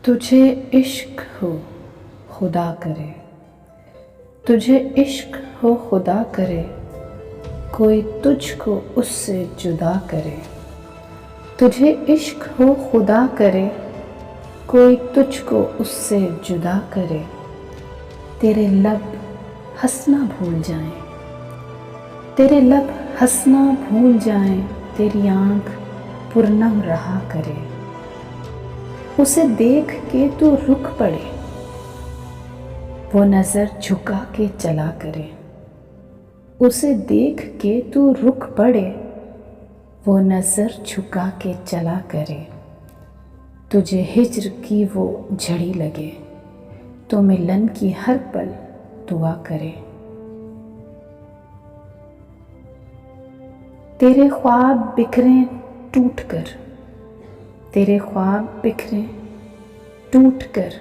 तुझे इश्क हो खुदा करे, तुझे इश्क हो खुदा करे, कोई तुझको उससे जुदा करे। तुझे इश्क हो खुदा करे, कोई तुझको उससे जुदा करे। तेरे लब हंसना भूल जाएं, तेरे लब हंसना भूल जाएं, तेरी आँख पुरनम रहा करे। उसे देख के तू रुक पड़े, वो नज़र झुका के चला करे। उसे देख के तू रुक पड़े, वो नज़र झुका के चला करे। तुझे हिज्र की वो झड़ी लगे, तो मिलन की हर पल दुआ करे। तेरे ख्वाब बिखरें टूट कर, तेरे ख्वाब बिखरें टूट कर,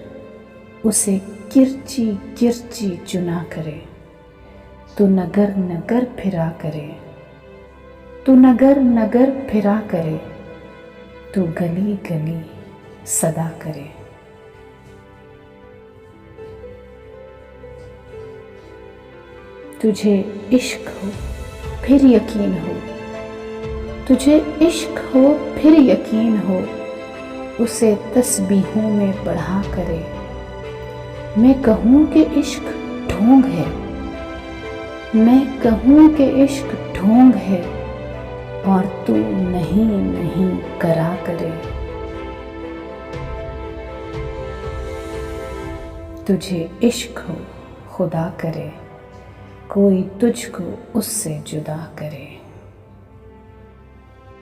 उसे गिरची गिरची चुना करे। तू नगर नगर फिरा करे, तू नगर नगर फिरा करे, तू गली गली सदा करे। तुझे इश्क हो फिर यकीन हो, तुझे इश्क हो फिर यकीन हो, उसे तस्बीहों में पढ़ा करे। मैं कहूँ कि इश्क ढोंग है, मैं कहूँ कि इश्क ढोंग है, और तू नहीं नहीं करा करे। तुझे इश्क हो खुदा करे, कोई तुझको उससे जुदा करे।